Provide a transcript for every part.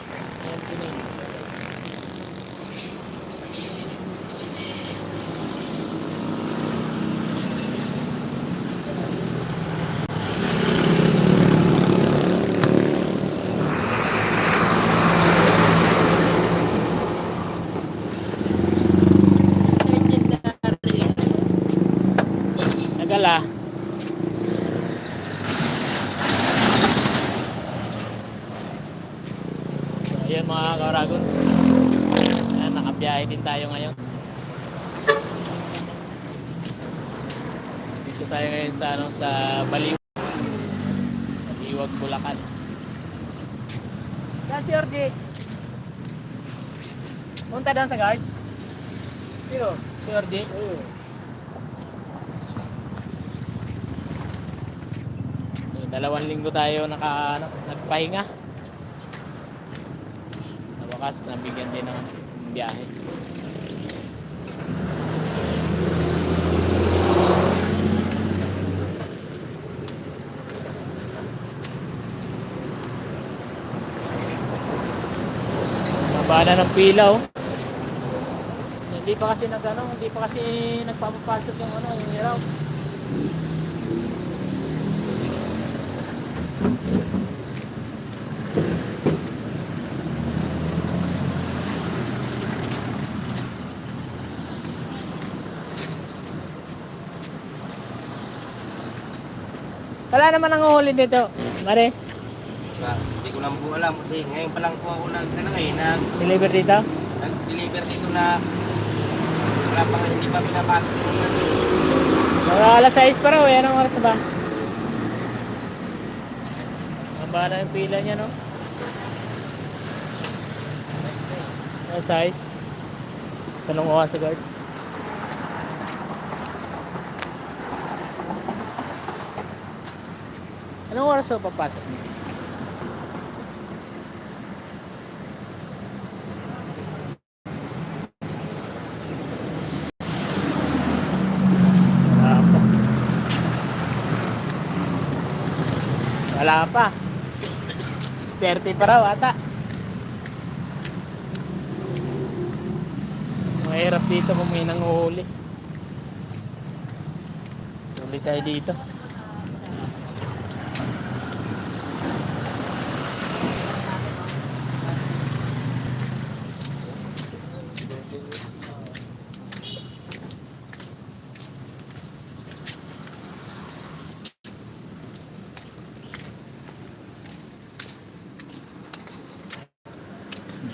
Ayan, kininis. Tagal ah. So, ayan mga karagon. Ayan, nakabiyahe din tayo ngayon. Dito tayo ngayon sa ano, sa Baliwag, Bulacan. Yan si Orgy. Punta doon sa guard. Sino? Si Orgy. Oo. So, 2 linggo tayo nagpahinga. Sa wakas, nabigyan din ng biyahe. Mabana ng pila oh. Hindi pa kasi nagpapapasok yung ano, yung hiraw. Wala naman ang uhuli dito, Mare. Hindi ko lang po alam kasi ngayon pa lang po ako Deliver dito? nag-deliver dito na wala pa hindi pa pinapasok yung Mga alas 6 pa raw, anong oras ba? Haba na yung pila niya, no? Alas 6. Tanong ko sa guard. Anong oras ba papasok mo? Wala pa. 6:30 pa raw ata. Mahirap dito kung may nanguhuli. Huli tayo dito.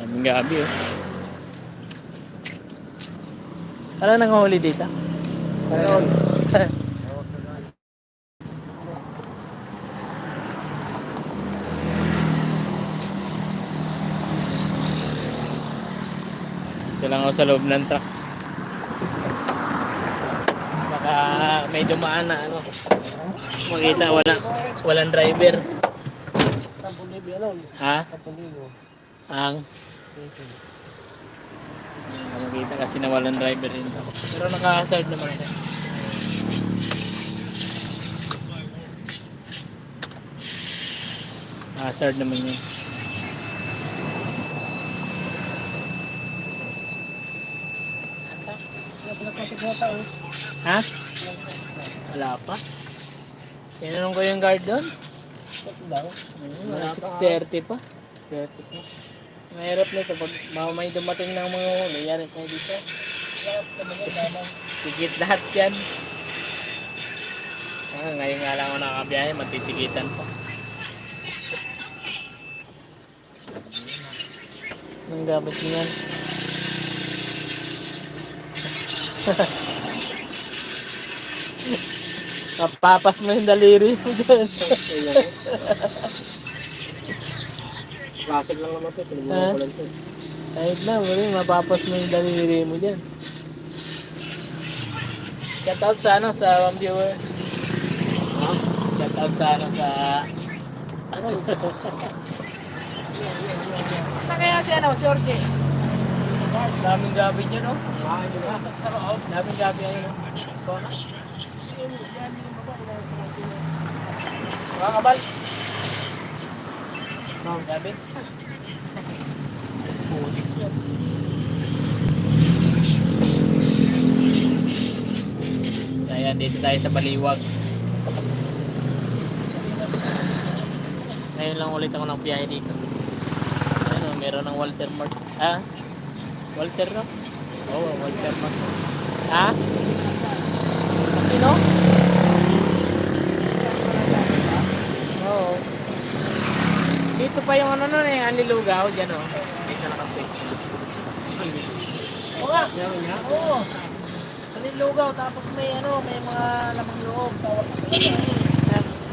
Daming gabi oh. Ano nanguhuli dito? Ano? Ito lang ako sa loob ng truck. Baka may dumaan na ano. Makita walang driver. Ha? Ang makita kasi na walang driver rin ako. Pero naka-hazard naman ako. Hazard naman yun. Ha? Wala pa. Tinanong ko yung guard doon. Wala 6:30 pa. 30 pa. Mahirap nito pag may dumating ng mga huli, yan tayo dito. Tikit lahat yan. Ngayon nga lang ako nakakabiyahe, matitikitan pa. Anong gamit niyan? Mapapas mo yung daliri mo dyan. Plastic lang naman ito, pinagmula ko lang ito. Kahit na, mapapas mo yung daliri mo dyan. Shout out sa ano, sa one viewer. Shout out sa ano, sa... Saan kaya si ano, si Orge? Daming gabi niya, no? Sa loob, daming gabi niya, no? So, ano? Mga kabal. Gabi. Nandito tayo sa Baliwag. Ngayon lang ulit ako ng biyahe dito. Ano, meron ng Walter Mart. Ah? Walter no? Oo, Walter Mart. Ha? Sino? Oo. Dito pa yung ano nun eh, Anlilugaw, dyan o. Dito naka-place. Oo nga. Oo. Anlilugaw, tapos may ano, may mga lamang loob.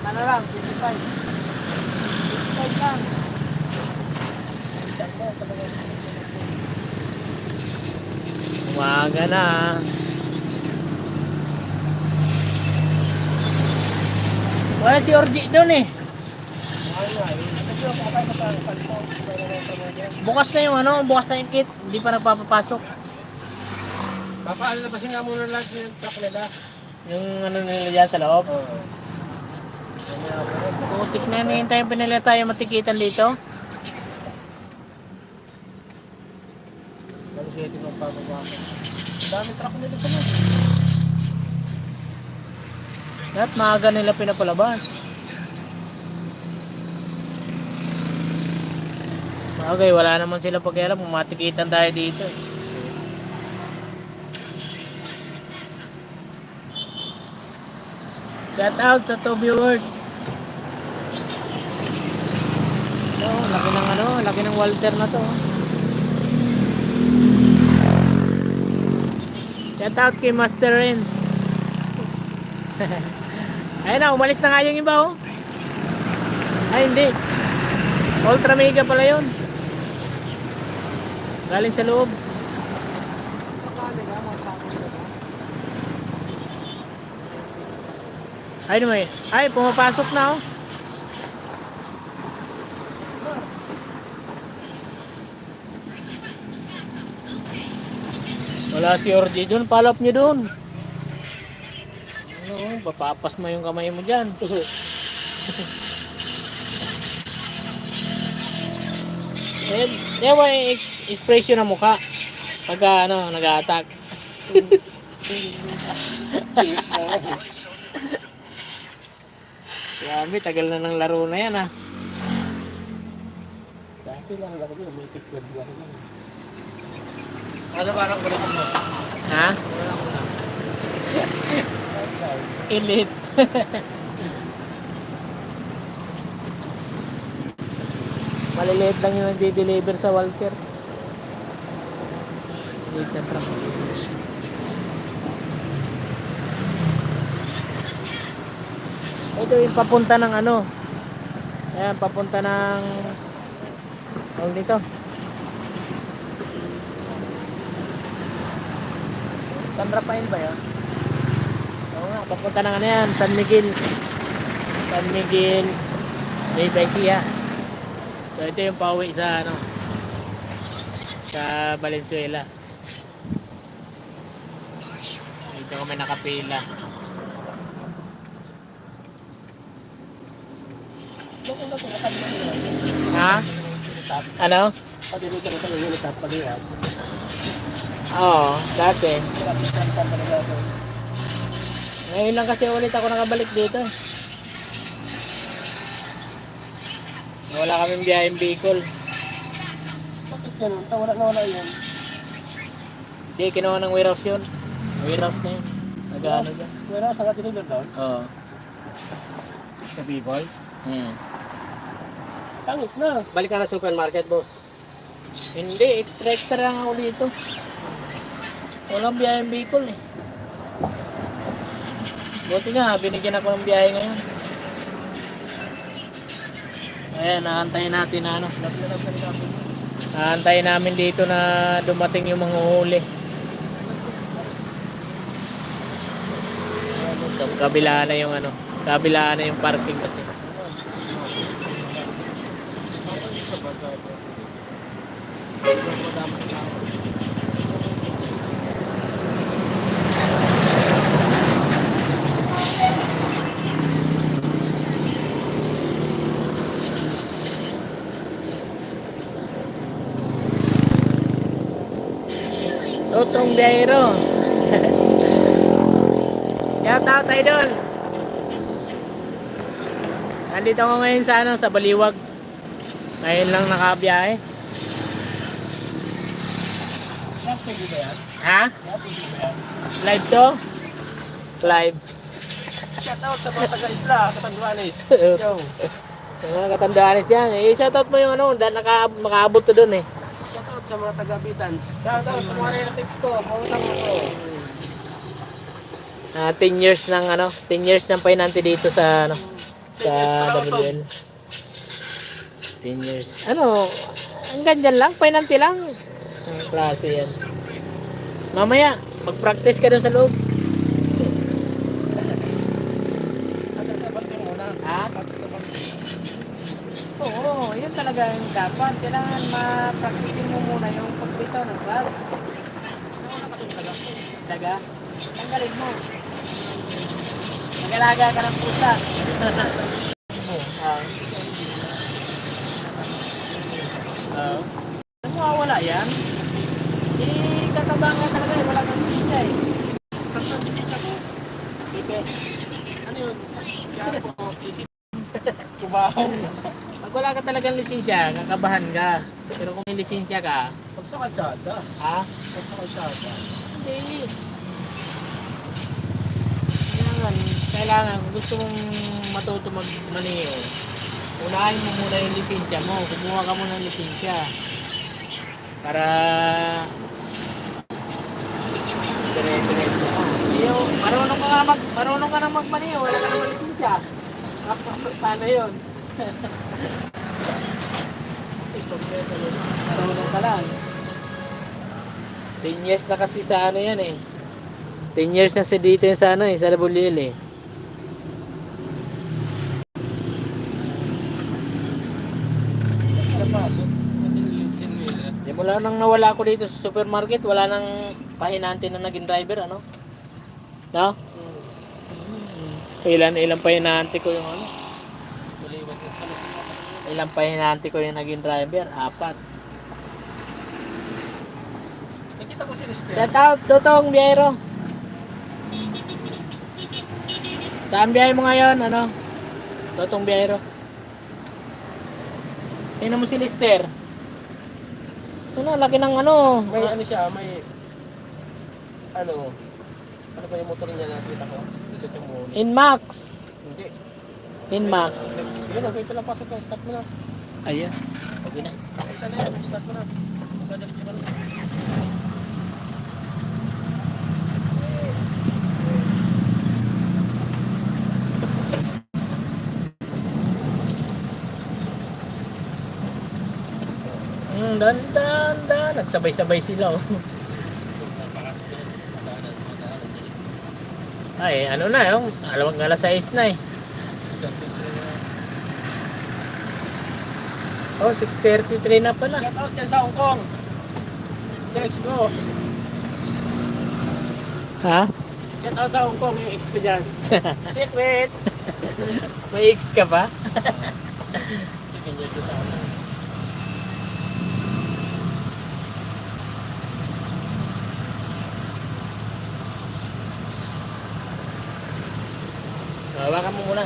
Ano lang, 55. 55 lang. Umaga na. Wala si Orgy doon eh. Bukas na yung ano, bukas na yung kit. Hindi pa nagpapapasok. Papaano na kasi nga muna lang yung truck nila. Yung ano nila dyan sa loob. Putik na yan, hintayin pa nila tayo matikitan dito. Dami siya ito magpapapasok. Dami truck nila sa loob. Lahat maaga nila pinapalabas. Okay, wala naman sila pakialam kung matikitan tayo dito. Shout out sa 2 viewers. Laki ng ano, laki ng Walter na to. Shout out kay Master Renz. Ayun na, umalis na nga yung iba oh. Ay hindi, Ultra Mega pala yun. Galing sa loob. Ay naman, ay pumapasok na oh. Wala si Orgy dun, follow up nyo dun. Ano, papapas mo yung kamay mo dyan. Yan yung expression ng mukha pagka ano, nag-a-attack. Grabe, tagal na ng laro na yan ah. Dati lang lang yun, may tikod lang. Ano parang kulit mo? Ha? Elite. Maliliit lang yung nagdi-deliver sa Walker. Elite na truck. Ito yung papunta ng ano. Ayan, papunta ng tawag dito. San Rafael ba yun? Oo nga, papunta ng ano yan, San Miguel. San Miguel, Nueva Ecija. So ito yung pauwi sa ano, sa Valenzuela. Dito kami nakapila. Ha? Ano? Pati dito rin yung unit at pag-iwan. Oo, dati. Ngayon lang kasi ulit ako nakabalik dito. Wala kaming biyaheng Bicol. Bakit ganun? Wala yun. Hindi, kinuha ng warehouse yun. Warehouse na yun. Nag-ano dyan. Wala, saan ka tinulad doon? Oo. Sa Bicol? Tangit na. Balik ka na supermarket, boss. Hindi, extra lang ako dito. Walang biyaheng Bicol eh. Buti nga, binigyan ako ng biyahe ngayon. Ayan, naantayin natin na ano. Naantayin namin dito na dumating yung mga huli. Kabila na yung ano, kabila na yung parking kasi. Totong biyahero. Shout out, idol. Nandito ako ngayon sa sa Baliwag. Ngayon lang nakabiyahe. Pwede ba yan? Ha? Pwede ba yan? Live to? Live. Shout out sa mga taga-isla, sa Tanduanes. Yo. Mga katandaanis yan. I-shoutout mo yung nakaabot to dun eh. Shout out sa mga taga-Bitans. Shout out sa mga relatives ko. Pangutang mo ko. 10 years ng 10 years ng painante dito sa sa 10 years pala ako, WL. 10 years. Hanggang dyan lang, painante lang. Ang klase yan. Mamaya, mag-practice ka doon sa loob. Sabat ka muna. Ha? Oo, yun talaga yung dapat. Kailangan ma-practicein mo muna yung pagbitaw ng clutch. Daga? Tanggalin mo. Nagalaga ka ng pusa. Ano mawawala yan? Kakabanga talaga eh. Wala kang sisa eh. Kasang bisita ko. Pipe. Ano yun? Kaya ko, isip. Kubaho. Pag wala ka talagang lisensya, kakabahan ka. Pero kung may lisensya ka, Pag sa kalsada. ha? Pag sa kalsada. Hindi. Kailangan, kung gusto mong matuto magmaneho, unahin mo muna yung lisensya mo. Kumuha ka muna ng lisensya. Para dire-diretso ka. Marunong ka na magmaneho, wala ka naman lisensya. Paano yun? Marunong ka lang. 10 years na kasi sa yan eh. 10 years na sa dito yung sa sa WL eh. Napasok. Di mula nang nawala ako dito sa supermarket, wala nang pahinante na naging driver, No? Ilan pahinante ko yung Ilang pahinante ko yung naging driver? 4. Nakita ko si Mister. Shout out, Totong Biyero. Saan biyahe mo ngayon? Totong Biyero. Tingnan mo si Lister. Laki ng May ano siya, may ano ba yung motor niya nakita ko? Isa yung muna. Inmax. Hindi. Inmax. Sige na, wait lang pasok na. Start mo na. Ayan. Okay na. Isa na yan, start mo na. Badalit mo na. Dan. Nagsabay-sabay sila Ay, na yung alawag nga 6 na eh. Oh, 6:33 na pala. Shout out yan sa Hong Kong. Let's go. Ha? Shout out sa Hong Kong, yung ex ko dyan. Secret. May X ka ba? Hawakan mo muna.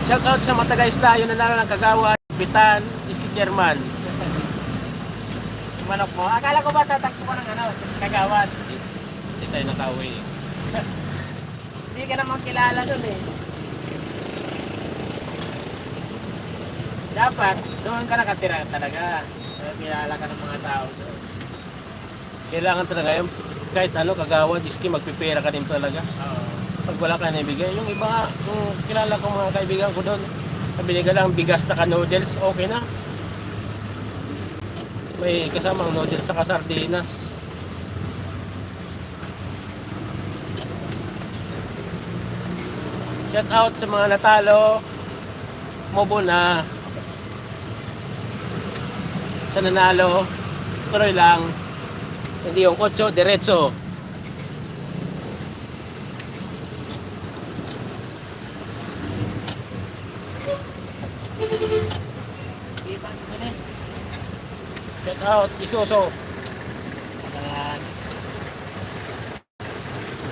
Shout out sa mga taga-isla, yun na lang ng Kagawa, Bitan, Iski German. Manok mo. Akala ko ba tatakbo ko ng Kagawad. Hindi tayo nakauwi. Hindi ka naman kilala dun eh. Dapat, doon ka nakatira talaga. Kilala ka ng mga tao doon. Kailangan talaga yung kahit Kagawa, Iski, magpipera ka din talaga. Oo. Pag wala ka naibigay, yung iba nga, kilala ko mga kaibigan ko doon, binigay lang bigas tsaka noodles, okay na. May kasamang noodles tsaka sardinas. Shout out sa mga natalo, mobo na. Sa nanalo, tuloy lang. Hindi yung 8, diretso. Oh, isuso. Ayan.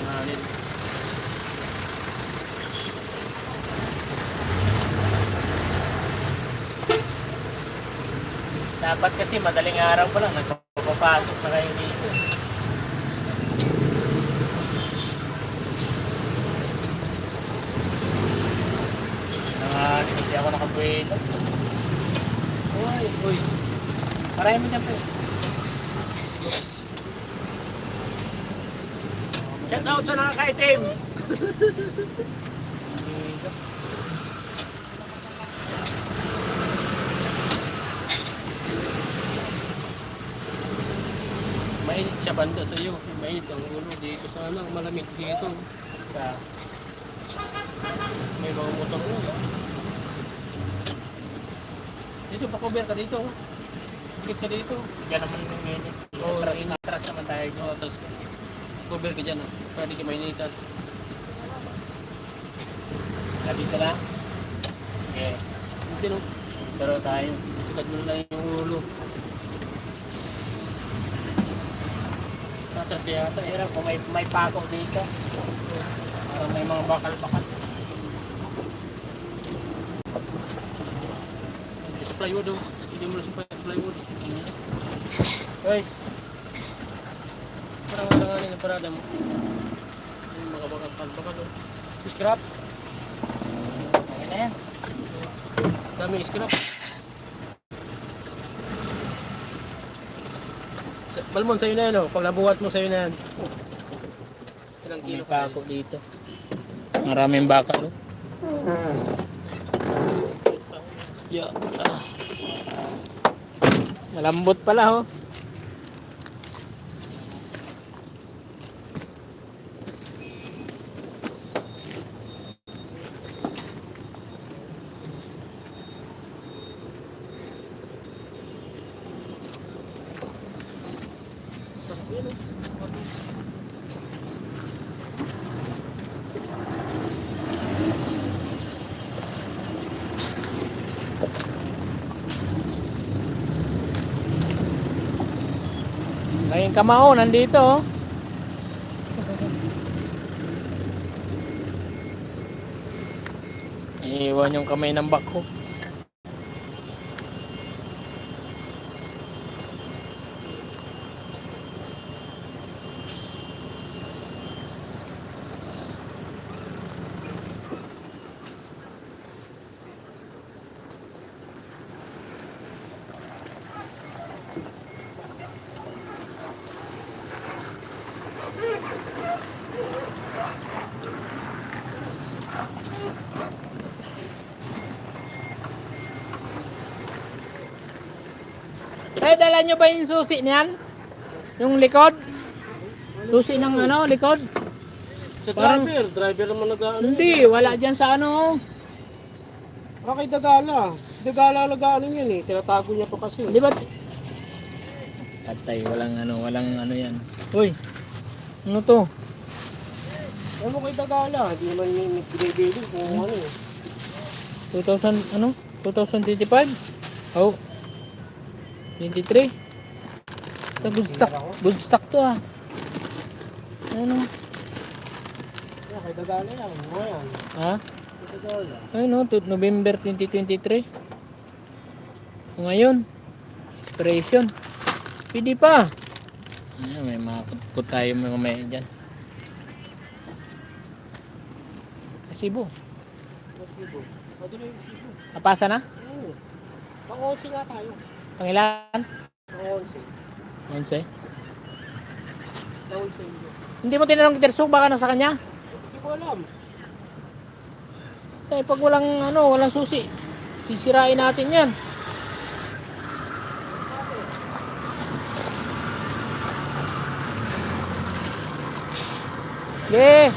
Nangalin. Dapat kasi madaling araw pa lang, nagpapasok na kayo dito. Hindi ako nakabuelo. Uy, uy. Parahin mo dyan po. Shout out sa nakakaitim. Mainit siya banda sa iyo. Mainit ang ulo dito. Sana malamig dito. Sa May mga motor mo. Dito, pa-cover ka dito. Dikit ka dito. yan naman yung minute. Oo, Atras naman tayo dyan. Oh, tapos cover ka dyan. Para di ka mainitan. Dito lang. Okay. Hindi no. Pero tayo. Sikat mo lang yung ulo. Atras kaya ata. Pero kung may pako dito. Parang may mga bakal-bakal. Sa plywood oh. Hindi mo lang sa plywood. Uy, Parang alanganin ang parada mo. Yung mga bakal oh. Scrap. okay na yan. Dami scrap. Balmon sa'yo na yan oh. Pag nabuhat mo sa'yo na yan. Ilang May kilo pako dito. Maraming bakal. Yeah. Malambot pala oh. Ngayong kamao nandito oh. Iiwan yung kamay ng bako. Eh, dala nyo ba yung susi niyan? Yung likod? Susi ng ano, likod? Sa Parang- driver naman nag-ano. Hindi, wala dyan sa ano. Kay Dagala. Dagala nag-ano yan eh. Tinatago niya pa kasi. Di ba? Patay, walang ano yan. Uy, ano to? Ano kay Dagala? Hindi naman yung binibili kung ano eh. 2000, ano? 2025? Oh. 23. Good stock to ah. Ano? Kay Dagala yan. Ano yan? Ha? Kay Dagala. Ayun oh, November 2023. Ngayon, expiration. Pwede pa. Ayan, may makakot tayo mga may dyan. Kasibo. Madali yung sibo. Napasa na? Oo. Pang-11 nga tayo. Pangilan? Pang-11. 11. Pang-11 yun. Hindi mo tinanong kay Terso, baka nasa kanya? Hindi ko alam. Tay, pag walang susi, sisirain natin yan. Yeah.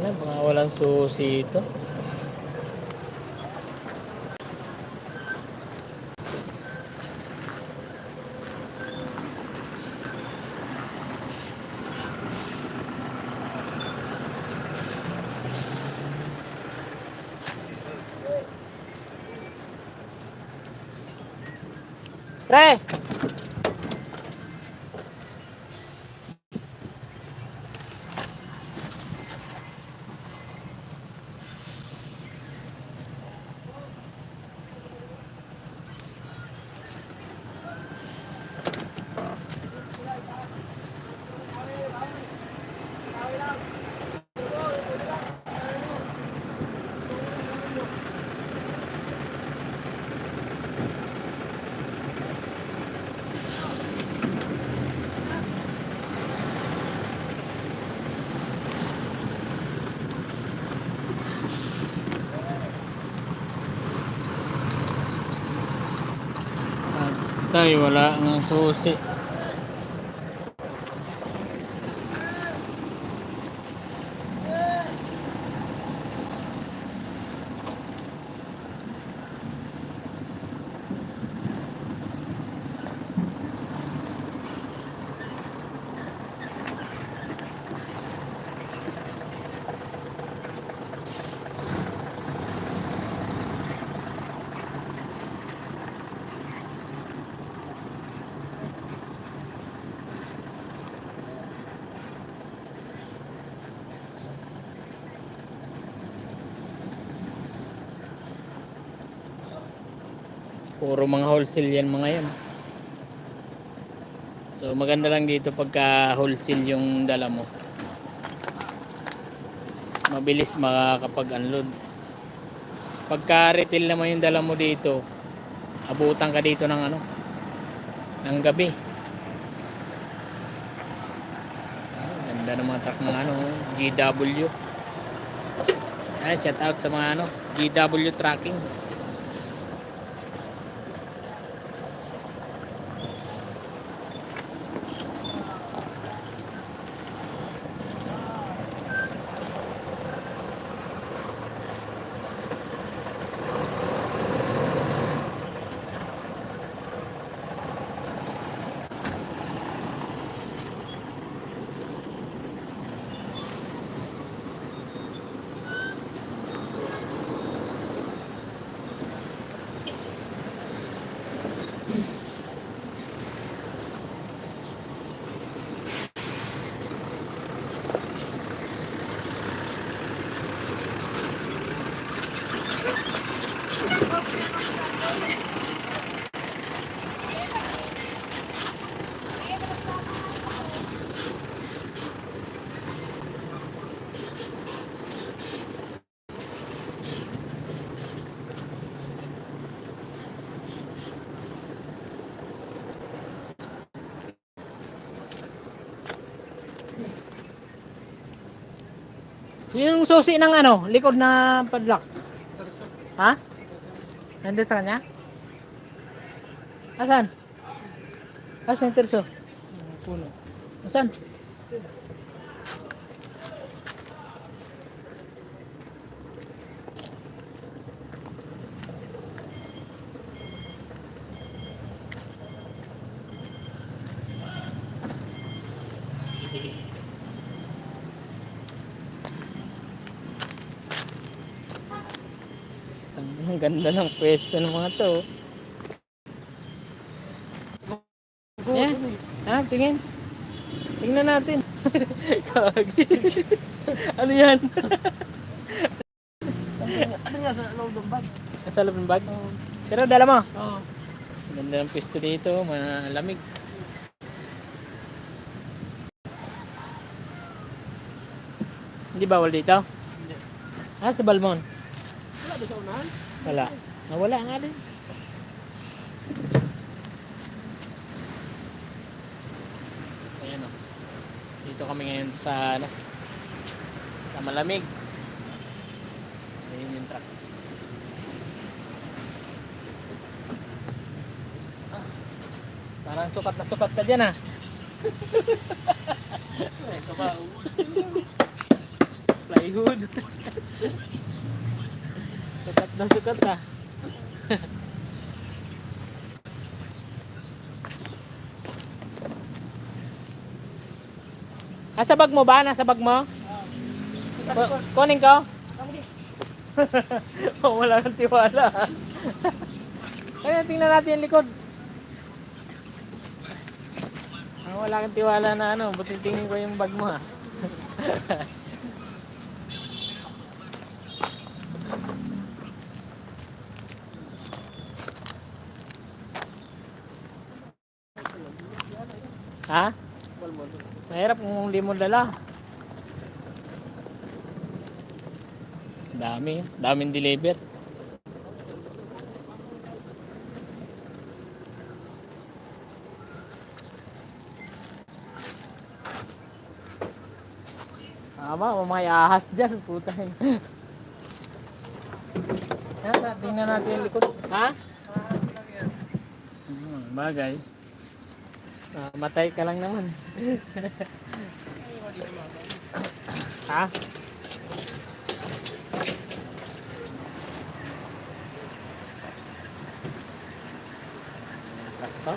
Yan, mga walang susi ito. Pre! Tay, wala ang susi. Puro mga wholesale yan mga yan. So maganda lang dito pagka wholesale yung dala mo. Mabilis makakapag-unload. Pagka retail naman yung dala mo dito, abutan ka dito ng ano, ng gabi. Ganda ng mga truck ng ano, GW. Shout out sa mga ano, GW tracking. Yung susi ng ano, likod na padlock. Ha? Nandun sa kanya? Asan? Asan yung terso? Puno. Asan? Ang ganda ng pwesto ng mga to. Yeah. Ha, tingin. Tingnan natin. Kagi. Ano yan? Ano nga sa loob ng bag? Nasa loob ng bag? Pero dala mo. Oo. Ganda ng pwesto dito, malamig. Hindi bawal dito? Hindi. Ah, sa Balmon? Wala ba sa unahan? Wala. Nawala nga din. Ayan o. Dito kami ngayon sa ano, sa malamig. Ayan yung truck. Ah, parang sukat na sukat ka dyan ah. Ay, kabao. Plywood. good. Sukat na sukat ah. Nasa bag mo ba? Nasa bag mo? Kunin ko? Oh, wala kang tiwala. Kaya tingnan natin yung likod. Wala kang tiwala na ano. Buti tingin ko yung bag mo ha. Ha? Mahirap kung hindi mo dala. Daming deliver. Tama, may ahas dyan, puta. Tingnan natin yung likod. Ha? Bagay. Matay ka lang naman. Ha? Ito.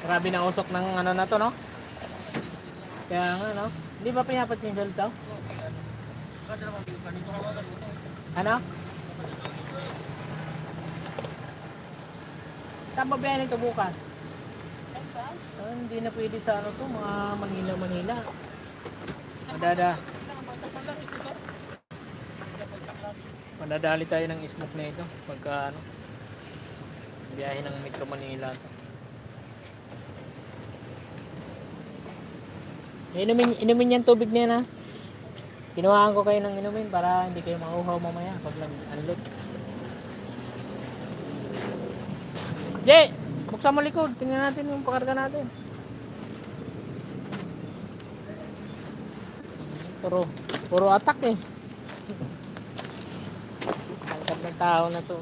Grabe na usok ng ano na to, no? Kaya nga, no? Hindi ba pinapatsindol to? Ano? Saan ba biyahin ito bukas? Hindi na pwede sa ano to, mga Manila. Madadali tayo ng smoke na ito pagka ano, biyahe ng Metro Manila to. Inumin yan tubig na yan ha. Kinuhaan ko kayo ng inumin para hindi kayo mauhaw mamaya pag nag-unload. Jay! Buksan mo likod. Tingnan natin yung pakarga natin. Puro attack eh. Tangkad ng tao na to.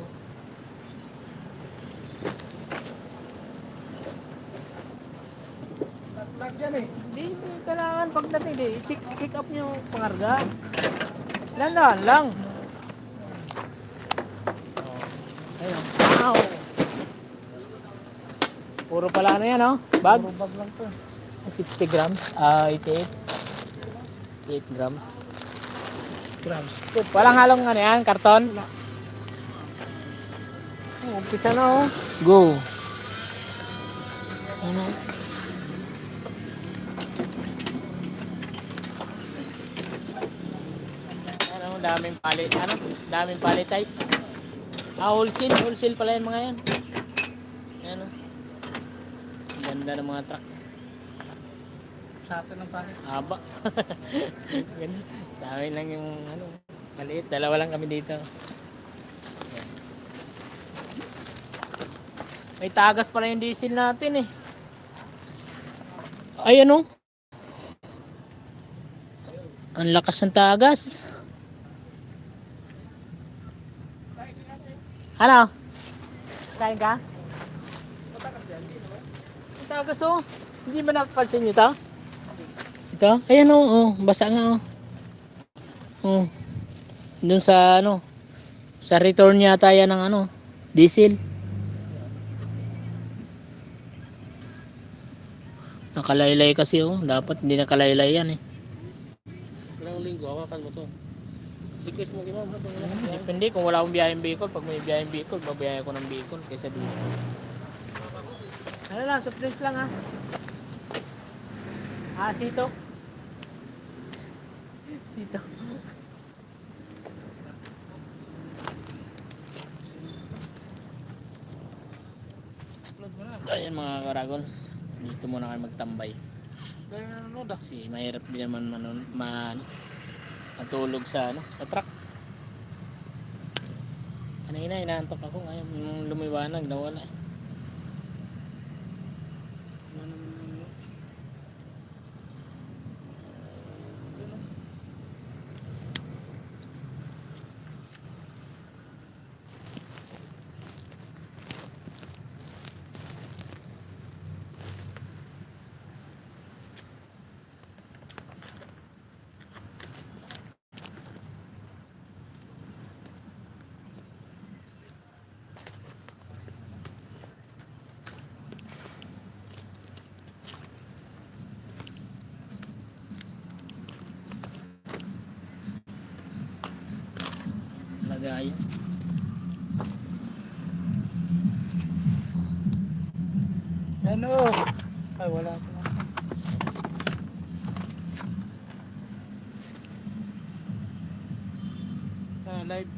Lag dyan eh. Hindi kailangan pagdating eh. Pick up nyo yung pakarga. Landahan lang. Ayun. Wow. Puro pala ano yan, no? Bags? Puro bag lang to. 60 grams. 88. 8 grams. Walang halong ano yan, karton? Umpisa na, oh. Go. Ano? Daming palit. Ano? Daming palitize. Wholesale pala yung mga yan. Ayan, oh. Ganda ng mga truck. Sa atin ng palit. Haba. Sa amin lang yung ano, maliit. Dalawa lang kami dito. Ayan. May tagas pala yung diesel natin eh. Ay ano? Ang lakas ng tagas. Ano? Kain ka? Ang tagas oh. Hindi ba napapansin nyo ito? Ito? Ayan oh. Basa nga oh. Oh. Doon sa ano. Sa return yata yan ng ano. Diesel. Nakalaylay kasi oh. Dapat hindi nakalaylay yan eh. Ilang linggo, hawakan mo to. Request mo gimam. Depende kung wala akong biyayang Bicol. Pag may biyayang Bicol, babiyaya ko ng Bicol kaysa dito. Ano lang, surprise lang ha. Sito. Sito. Ayan mga karagon. Dito muna kayo magtambay. Kasi mahirap din naman matulog sa truck. Kanina inaantok ako ngayon nung lumiwanag nawala. Gaya. Ano? Ay, wala ko na. Live.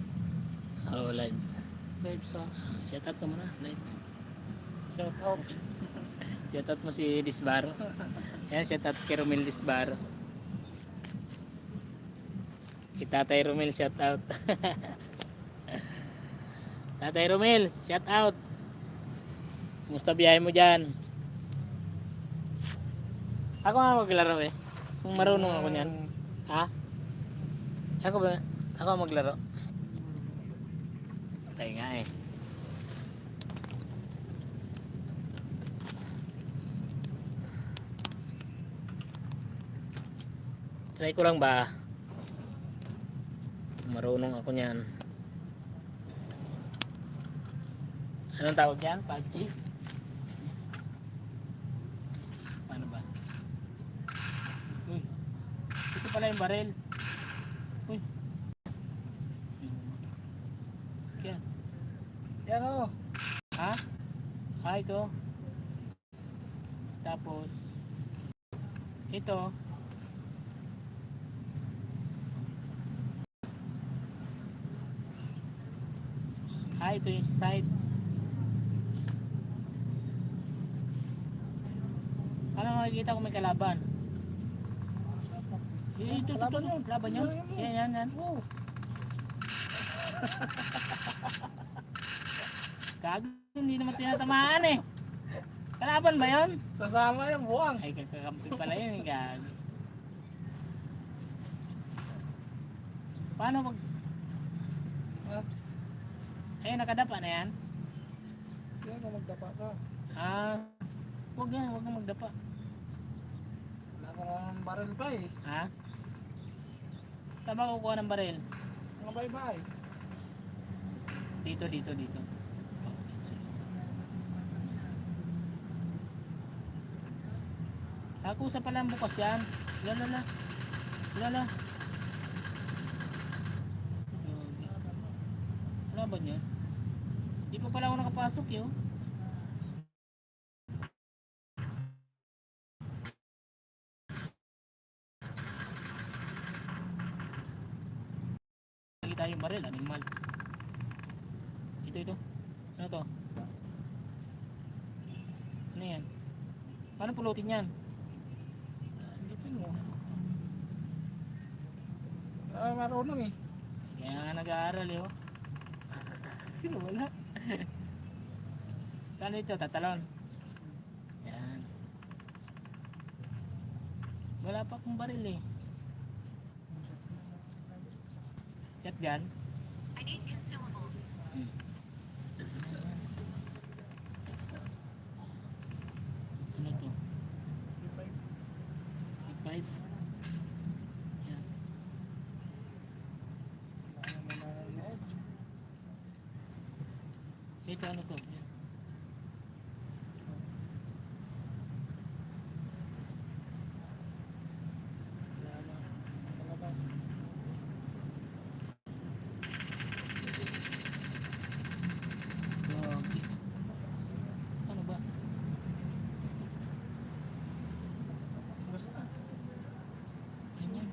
Oh, live. Live sa... Shout out ka muna. Live. Shout out. Shout out mo si Disbaro. Yan, shout out kay Romel Disbaro. Kay Tatay Romel, shout out. Tatay Romel, shout out. Kumusta biyahe mo dyan? Ako nga maglaro eh. Kung marunong ako niyan. Ha? Ako ba? Ako maglaro. Try nga eh. Try ko lang ba? Marunong ako niyan. Anong tawag yan? PUBG? Paano ba? Uy. Ito pala yung baril. Uy. Yan. Yan o. Ha? Ah, ito. Tapos ito. Ah, ito yung side. Ano makikita kung may kalaban? Ito, laban nyo? Yan. Gago, hindi naman tinatamaan eh. Kalaban ba yun? Kasama yung buwang. Ay, kakakampi pala yun. Gago. Paano pag... Ay, nakadapa na yan? Yan kung magdapa ka. Ah, huwag na magdapa. Wala ka ng baril pa eh. Ha? Saan ba kukuha ng baril? Mga bye-bye. Dito. Kusa pala ang bukas yan. Lala. Wala ba niya? Di pa pala ako nakapasok yun. Nakita yung baril, animal. Ito. Ano to? Ano yan? Paano pulutin yan? Gipin mo. Marunong eh. Kaya nga nag-aaral eh. Sino wala? Kano ito? Tatalon. Yan. Wala pa akong baril eh. Shotgun. I need consumables. Ano to? Five. Yan. Ito ano to? Yan. Grabe. Ano ba? Basta. Ganyan.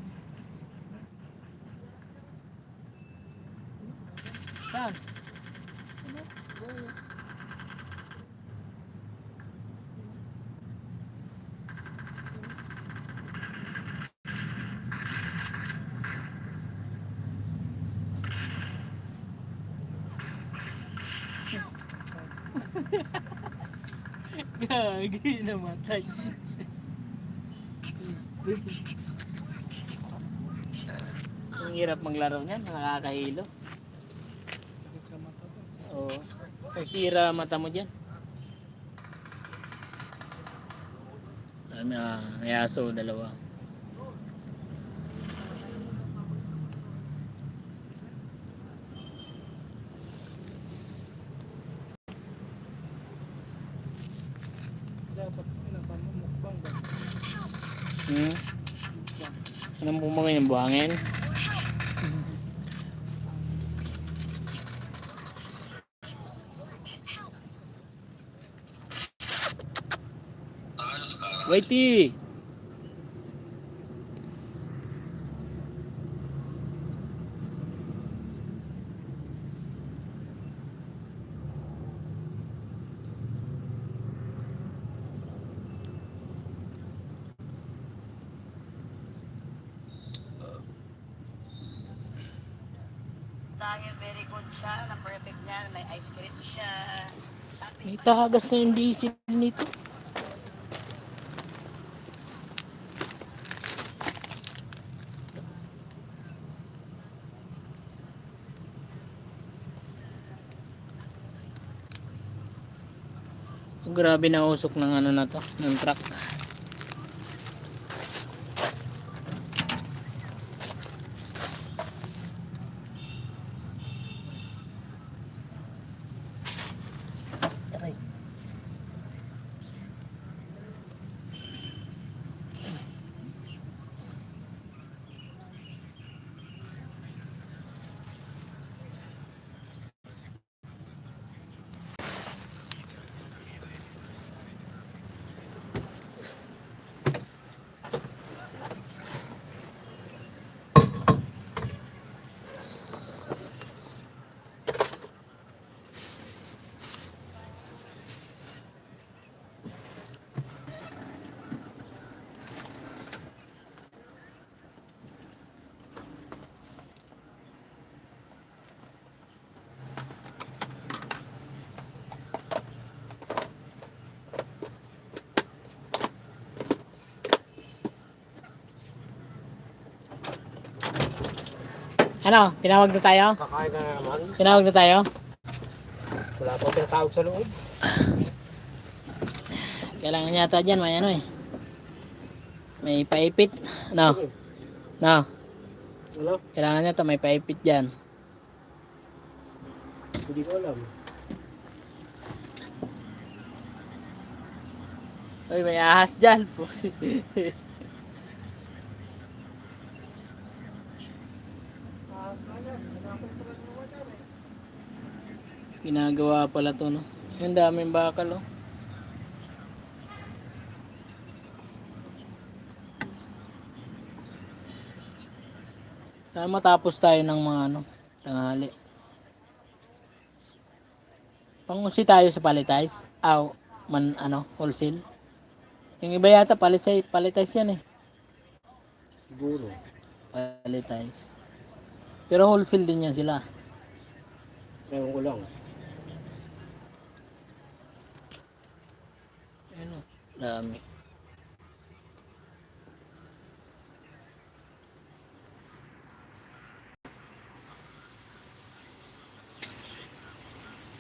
Saan? Gagi namatay. Ang hirap maglaro niyan, nakakahilo. Sakit sa mata to. Oo. Masira mata mo dyan. May aso, dalawa. Dapat pinapamumukbang ba? Anong bumangin yung buhangin? Whitey! Dahil very good siya, na perfect niya, may ice cream siya. May tagas na yung diesel nito. Grabe na usok ng ano na to, ng truck. Aray. Ano? Tinawag na tayo? Kakain ka na naman. Tinawag na tayo? Wala pa tinatawag sa loob. Kailangan yata dyan, may ano eh. May paipit. No? No? Ano? Kailangan yata may paipit dyan. Hindi ko alam. Uy, may ahas dyan. Ginagawa pala to, no? Yung daming bakal, oh. Sana matapos tayo ng mga ano, tanghali. Pangusi tayo sa palitize. Aw, wholesale. Yung iba yata palitize yan eh. Siguro. Palitize. Pero wholesale din yan sila. Ewan ko lang. Ano, dami.